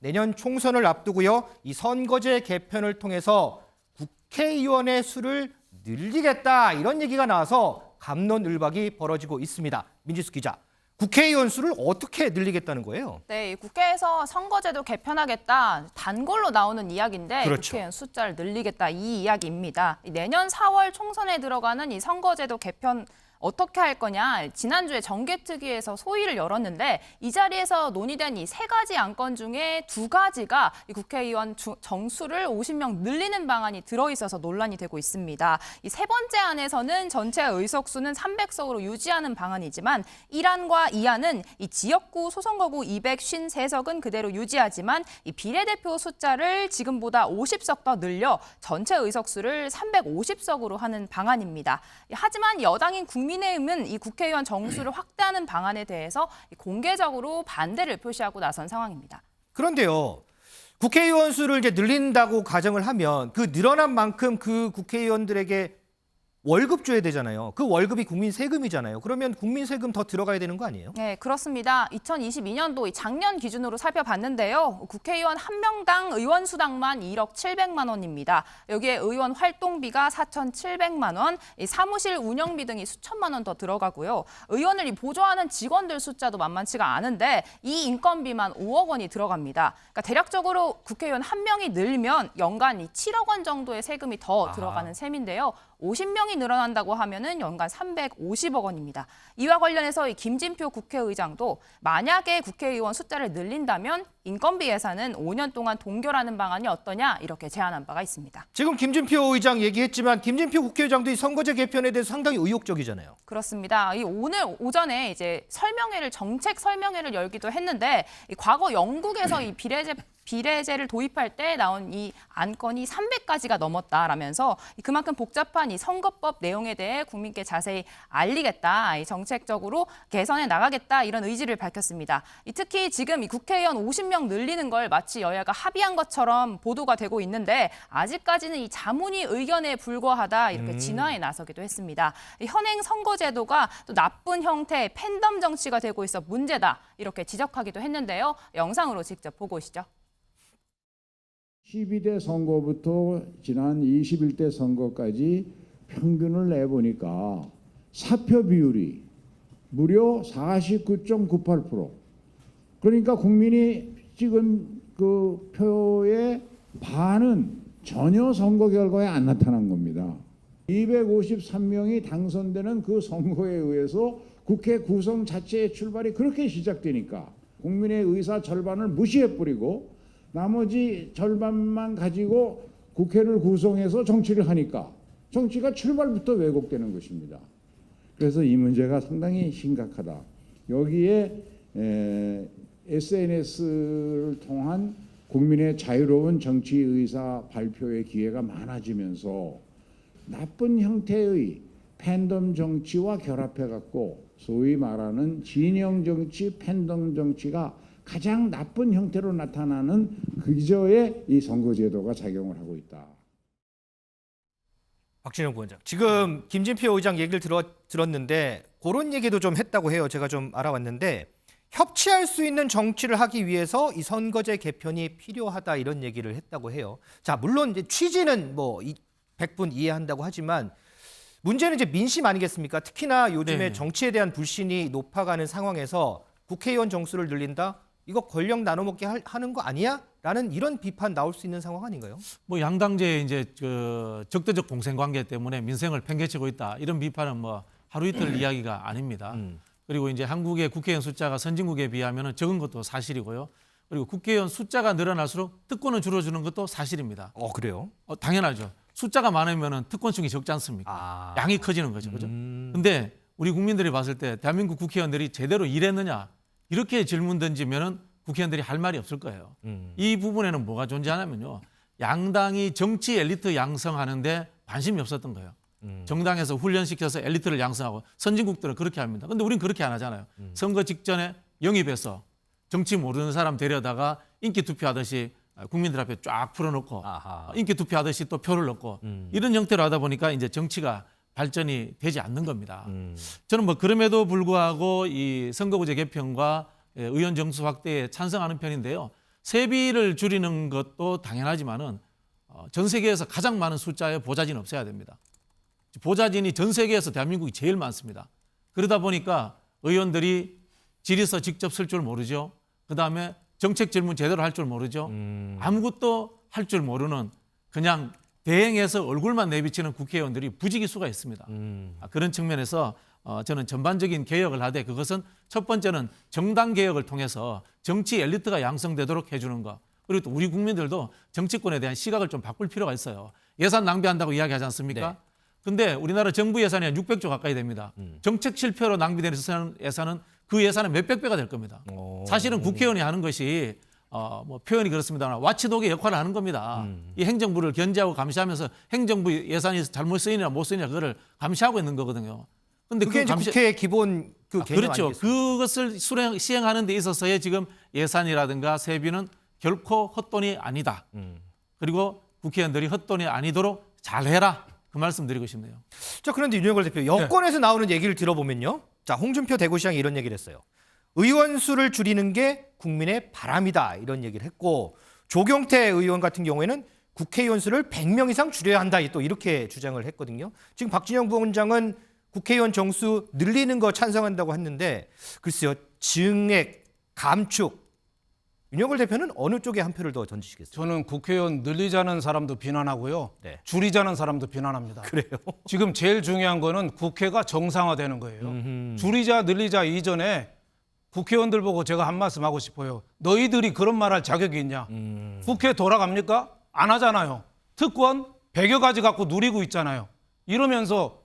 내년 총선을 앞두고요. 이 선거제 개편을 통해서 국회의원의 수를 늘리겠다 이런 얘기가 나와서 갑론을박이 벌어지고 있습니다. 민지수 기자, 국회의원 수를 어떻게 늘리겠다는 거예요? 네, 이 국회에서 선거제도 개편하겠다 단골로 나오는 이야기인데 그렇죠. 국회의원 숫자를 늘리겠다 이 이야기입니다. 내년 4월 총선에 들어가는 이 선거제도 개편 어떻게 할 거냐, 지난주에 정개특위에서 소위를 열었는데 이 자리에서 논의된 이 세 가지 안건 중에 두 가지가 이 국회의원 정수를 50명 늘리는 방안이 들어있어서 논란이 되고 있습니다. 이 세 번째 안에서는 전체 의석수는 300석으로 유지하는 방안이지만 1안과 2안은 이 지역구 소선거구 253석은 그대로 유지하지만 이 비례대표 숫자를 지금보다 50석 더 늘려 전체 의석수를 350석으로 하는 방안입니다. 하지만 여당인 국민의힘은 이 국회의원 정수를 확대하는 방안에 대해서 공개적으로 반대를 표시하고 나선 상황입니다. 그런데요. 국회의원 수를 이제 늘린다고 가정을 하면 그 늘어난 만큼 그 국회의원들에게 월급 줘야 되잖아요. 그 월급이 국민 세금이잖아요. 그러면 국민 세금 더 들어가야 되는 거 아니에요? 네, 그렇습니다. 2022년도 작년 기준으로 살펴봤는데요. 국회의원 한 명당 의원 수당만 1억 700만 원입니다. 여기에 의원 활동비가 4,700만 원, 사무실 운영비 등이 수천만 원 더 들어가고요. 의원을 보조하는 직원들 숫자도 만만치가 않은데 이 인건비만 5억 원이 들어갑니다. 그러니까 대략적으로 국회의원 한 명이 늘면 연간 7억 원 정도의 세금이 더 들어가는 셈인데요. 50명이 늘어난다고 하면은 연간 350억 원입니다. 이와 관련해서 이 김진표 국회의장도 만약에 국회의원 숫자를 늘린다면 인건비 예산은 5년 동안 동결하는 방안이 어떠냐 이렇게 제안한 바가 있습니다. 지금 김진표 의장 얘기했지만 김진표 국회의장도 이 선거제 개편에 대해서 상당히 의욕적이잖아요. 그렇습니다. 오늘 오전에 이제 정책 설명회를 열기도 했는데 과거 영국에서 이 비례제를 도입할 때 나온 이 안건이 300가지가 넘었다라면서 그만큼 복잡한 이 선거법 내용에 대해 국민께 자세히 알리겠다, 정책적으로 개선해 나가겠다 이런 의지를 밝혔습니다. 특히 지금 이 국회의원 50명 늘리는 걸 마치 여야가 합의한 것처럼 보도가 되고 있는데 아직까지는 이 자문위 의견에 불과하다 이렇게 진화에 나서기도 했습니다. 현행 선거제도가 또 나쁜 형태의 팬덤 정치가 되고 있어 문제다 이렇게 지적하기도 했는데요. 영상으로 직접 보고 오시죠. 12대 선거부터 지난 21대 선거까지 평균을 내보니까 사표 비율이 무려 49.98%. 그러니까 국민이 찍은 그 표의 반은 전혀 선거 결과에 안 나타난 겁니다. 253명이 당선되는 그 선거에 의해서 국회 구성 자체의 출발이 그렇게 시작되니까 국민의 의사 절반을 무시해버리고 나머지 절반만 가지고 국회를 구성해서 정치를 하니까 정치가 출발부터 왜곡되는 것입니다. 그래서 이 문제가 상당히 심각하다. 여기에 SNS를 통한 국민의 자유로운 정치 의사 발표의 기회가 많아지면서 나쁜 형태의 팬덤 정치와 결합해갖고 소위 말하는 진영 정치, 팬덤 정치가 가장 나쁜 형태로 나타나는 그저의 이 선거제도가 작용을 하고 있다. 박진영 부원장, 지금 김진표 의장 얘기를 들었는데 그런 얘기도 좀 했다고 해요. 제가 좀 알아왔는데 협치할 수 있는 정치를 하기 위해서 이 선거제 개편이 필요하다 이런 얘기를 했다고 해요. 자, 물론 이제 취지는 뭐 100분 이해한다고 하지만 문제는 이제 민심 아니겠습니까? 특히나 요즘에 정치에 대한 불신이 높아가는 상황에서 국회의원 정수를 늘린다? 이거 권력 나눠먹기 하는 거 아니야? 라는 이런 비판 나올 수 있는 상황 아닌가요? 뭐 양당제의 이제 적대적 공생관계 때문에 민생을 팽개치고 있다 이런 비판은 뭐 하루 이틀 이야기가 아닙니다. 그리고 이제 한국의 국회의원 숫자가 선진국에 비하면 적은 것도 사실이고요. 그리고 국회의원 숫자가 늘어날수록 특권은 줄어드는 것도 사실입니다. 그래요? 당연하죠. 숫자가 많으면 특권층이 적지 않습니까? 양이 커지는 거죠. 그죠? 근데 우리 국민들이 봤을 때 대한민국 국회의원들이 제대로 일했느냐 이렇게 질문 던지면은 국회의원들이 할 말이 없을 거예요. 이 부분에는 뭐가 존재하냐면요. 양당이 정치 엘리트 양성하는데 관심이 없었던 거예요. 정당에서 훈련시켜서 엘리트를 양성하고 선진국들은 그렇게 합니다. 근데 우린 그렇게 안 하잖아요. 선거 직전에 영입해서 정치 모르는 사람 데려다가 인기 투표하듯이 국민들 앞에 쫙 풀어놓고 인기 투표하듯이 또 표를 넣고 이런 형태로 하다 보니까 이제 정치가 발전이 되지 않는 겁니다. 저는 뭐 그럼에도 불구하고 이 선거구제 개편과 의원 정수 확대에 찬성하는 편인데요. 세비를 줄이는 것도 당연하지만은 전 세계에서 가장 많은 숫자의 보좌진이 없어야 됩니다. 보좌진이 전 세계에서 대한민국이 제일 많습니다. 그러다 보니까 의원들이 질의서 직접 쓸 줄 모르죠. 그다음에 정책 질문 제대로 할 줄 모르죠. 아무것도 할 줄 모르는 그냥 대행해서 얼굴만 내비치는 국회의원들이 부지기수가 있습니다. 그런 측면에서 저는 전반적인 개혁을 하되 그것은 첫 번째는 정당 개혁을 통해서 정치 엘리트가 양성되도록 해주는 것. 그리고 또 우리 국민들도 정치권에 대한 시각을 좀 바꿀 필요가 있어요. 예산 낭비한다고 이야기하지 않습니까? 네. 근데 우리나라 정부 예산이 한 600조 가까이 됩니다. 정책 실패로 낭비되는 예산은 그 예산의 몇백 배가 될 겁니다. 사실은 국회의원이 하는 것이 뭐 표현이 그렇습니다만 와치독의 역할을 하는 겁니다. 이 행정부를 견제하고 감시하면서 행정부 예산이 잘못 쓰이냐 못 쓰이냐 그거를 감시하고 있는 거거든요. 근데 그게 이제 국회의 기본 그 개념 그렇죠. 아니겠습니까? 그것을 시행하는 데 있어서의 지금 예산이라든가 세비는 결코 헛돈이 아니다. 그리고 국회의원들이 헛돈이 아니도록 잘해라. 그 말씀 드리고 싶네요. 자, 그런데 윤석열 대표 여권에서 나오는 얘기를 들어보면요. 자, 홍준표 대구시장이 이런 얘기를 했어요. 의원 수를 줄이는 게 국민의 바람이다 이런 얘기를 했고 조경태 의원 같은 경우에는 국회의원 수를 100명 이상 줄여야 한다 또 이렇게 주장을 했거든요. 지금 박진영 부원장은 국회의원 정수 늘리는 거 찬성한다고 했는데 글쎄요. 증액, 감축 윤석열 대표는 어느 쪽에 한 표를 더 던지시겠어요? 저는 국회의원 늘리자는 사람도 비난하고요. 네. 줄이자는 사람도 비난합니다. 그래요? 지금 제일 중요한 거는 국회가 정상화되는 거예요. 줄이자 늘리자 이전에 국회의원들 보고 제가 한 말씀 하고 싶어요. 너희들이 그런 말할 자격이 있냐? 국회 돌아갑니까? 안 하잖아요. 특권 100여 가지 갖고 누리고 있잖아요. 이러면서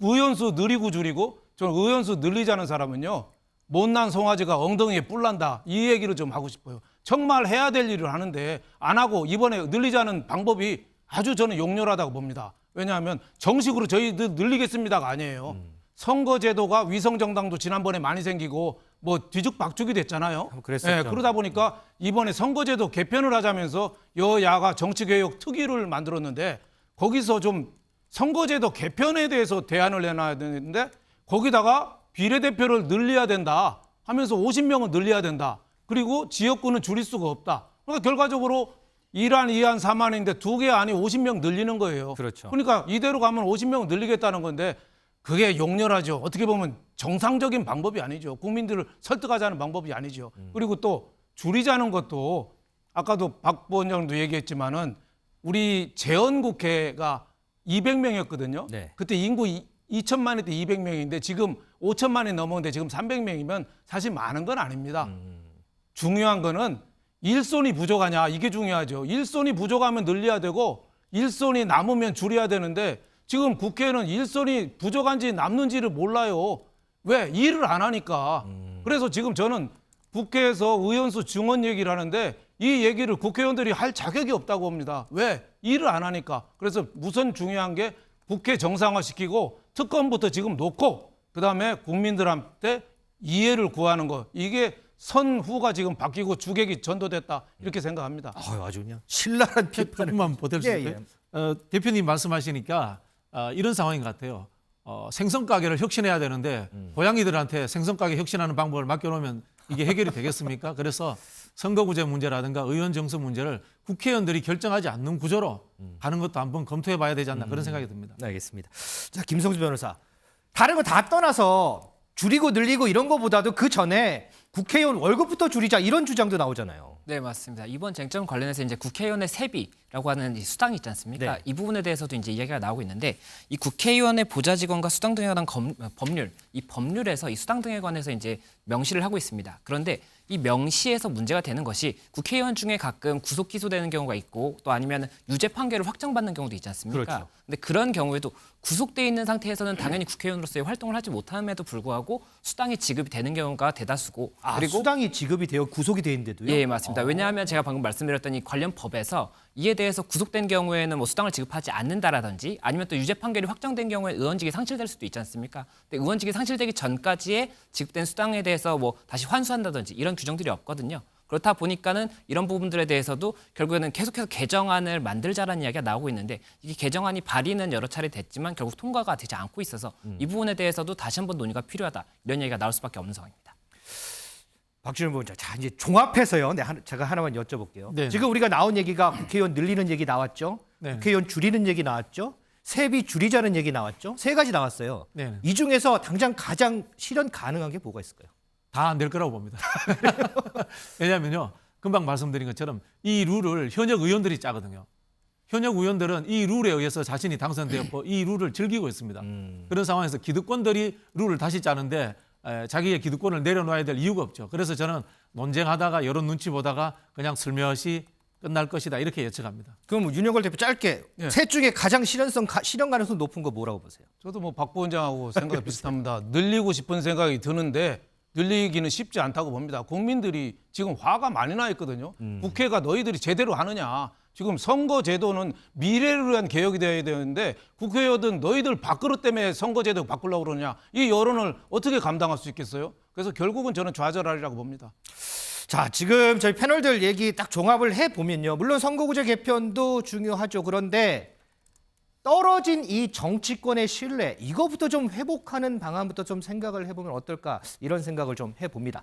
의원수 늘리고 줄이고 저는 의원수 늘리자는 사람은요. 못난 송아지가 엉덩이에 뿔 난다. 이 얘기를 좀 하고 싶어요. 정말 해야 될 일을 하는데 안 하고 이번에 늘리자는 방법이 아주 저는 용렬하다고 봅니다. 왜냐하면 정식으로 저희들 늘리겠습니다가 아니에요. 선거제도가 위성정당도 지난번에 많이 생기고 뭐 뒤죽박죽이 됐잖아요. 그랬었죠. 네, 그러다 보니까 이번에 선거제도 개편을 하자면서 여야가 정치개혁 특위를 만들었는데 거기서 좀 선거제도 개편에 대해서 대안을 내놔야 되는데 거기다가 비례대표를 늘려야 된다 하면서 50명은 늘려야 된다. 그리고 지역구는 줄일 수가 없다. 그러니까 결과적으로 1안, 2안, 3안인데 2개 안이 50명 늘리는 거예요. 그렇죠. 그러니까 이대로 가면 50명 늘리겠다는 건데 그게 용렬하죠. 어떻게 보면 정상적인 방법이 아니죠. 국민들을 설득하자는 방법이 아니죠. 그리고 또 줄이자는 것도 아까도 박 부원장도 얘기했지만은 우리 재헌국회가 200명이었거든요. 네. 그때 인구 2천만일 때 200명인데 지금 5천만이 넘었는데 지금 300명이면 사실 많은 건 아닙니다. 중요한 거는 일손이 부족하냐 이게 중요하죠. 일손이 부족하면 늘려야 되고 일손이 남으면 줄여야 되는데 지금 국회는 일손이 부족한지 남는지를 몰라요. 왜? 일을 안 하니까. 그래서 지금 저는 국회에서 의원수 증원 얘기를 하는데 이 얘기를 국회의원들이 할 자격이 없다고 봅니다. 왜? 일을 안 하니까. 그래서 우선 중요한 게 국회 정상화시키고 특검부터 지금 놓고 그다음에 국민들한테 이해를 구하는 거. 이게 선후가 지금 바뀌고 주객이 전도됐다. 이렇게 생각합니다. 아주 그냥 신랄한 비판을. 조금만 보탤 수 예, 있을까요? 대표님 말씀하시니까 이런 상황인 것 같아요. 생선 가게를 혁신해야 되는데 고양이들한테 생선 가게 혁신하는 방법을 맡겨놓으면 이게 해결이 되겠습니까? 그래서 선거구제 문제라든가 의원 정수 문제를 국회의원들이 결정하지 않는 구조로 가는 것도 한번 검토해 봐야 되지 않나 그런 생각이 듭니다. 알겠습니다. 자, 김성수 변호사. 다른 거 다 떠나서 줄이고 늘리고 이런 거보다도 그 전에 국회의원 월급부터 줄이자 이런 주장도 나오잖아요. 네, 맞습니다. 이번 쟁점 관련해서 이제 국회의원의 세비라고 하는 이 수당이 있지 않습니까? 네. 이 부분에 대해서도 이제 이야기가 나오고 있는데 이 국회의원의 보좌 직원과 수당 등에 관한 법률, 이 법률에서 이 수당 등에 관해서 이제 명시를 하고 있습니다. 그런데 이 명시에서 문제가 되는 것이 국회의원 중에 가끔 구속 기소되는 경우가 있고 또 아니면 유죄 판결을 확정받는 경우도 있지 않습니까? 그렇죠. 근데 그런 경우에도 구속돼 있는 상태에서는 당연히 국회의원으로서의 활동을 하지 못함에도 불구하고 수당이 지급이 되는 경우가 대다수고 그리고 수당이 지급이 되어 구속이 돼 있는데도요? 예, 맞습니다. 왜냐하면 제가 방금 말씀드렸던 이 관련 법에서 이에 대해서 구속된 경우에는 뭐 수당을 지급하지 않는다라든지 아니면 또 유죄 판결이 확정된 경우에 의원직이 상실될 수도 있지 않습니까? 근데 의원직이 상실되기 전까지의 지급된 수당에 대해서 뭐 다시 환수한다든지 이런 규정들이 없거든요. 그렇다 보니까는 이런 부분들에 대해서도 결국에는 계속해서 개정안을 만들자라는 이야기가 나오고 있는데 이게 개정안이 발의는 여러 차례 됐지만 결국 통과가 되지 않고 있어서 이 부분에 대해서도 다시 한번 논의가 필요하다. 이런 얘기가 나올 수밖에 없는 상황입니다. 박준일 부원장, 자 이제 종합해서요. 네, 제가 하나만 여쭤볼게요. 네. 지금 우리가 나온 얘기가 국회의원 늘리는 얘기 나왔죠. 네. 국회의원 줄이는 얘기 나왔죠. 세비 줄이자는 얘기 나왔죠. 세 가지 나왔어요. 네. 이 중에서 당장 가장 실현 가능한 게 뭐가 있을까요? 다 안 될 거라고 봅니다. 왜냐하면요, 금방 말씀드린 것처럼 이 룰을 현역 의원들이 짜거든요. 현역 의원들은 이 룰에 의해서 자신이 당선되었고 이 룰을 즐기고 있습니다. 그런 상황에서 기득권들이 룰을 다시 짜는데 자기의 기득권을 내려놔야 될 이유가 없죠. 그래서 저는 논쟁하다가 여론 눈치 보다가 그냥 슬며시 끝날 것이다 이렇게 예측합니다. 그럼 윤영걸 대표 짧게 예. 셋 중에 가장 실현 가능성 높은 거 뭐라고 보세요? 저도 뭐 박 부원장하고 생각이 비슷합니다. 늘리고 싶은 생각이 드는데 늘리기는 쉽지 않다고 봅니다. 국민들이 지금 화가 많이 나 있거든요. 국회가 너희들이 제대로 하느냐. 지금 선거제도는 미래를 위한 개혁이 되어야 되는데 국회의원들 너희들 밥그릇 때문에 선거제도 바꾸려고 그러냐. 이 여론을 어떻게 감당할 수 있겠어요? 그래서 결국은 저는 좌절하리라고 봅니다. 자, 지금 저희 패널들 얘기 딱 종합을 해보면요. 물론 선거구제 개편도 중요하죠. 그런데 떨어진 이 정치권의 신뢰, 이거부터 좀 회복하는 방안부터 좀 생각을 해보면 어떨까 이런 생각을 좀 해봅니다.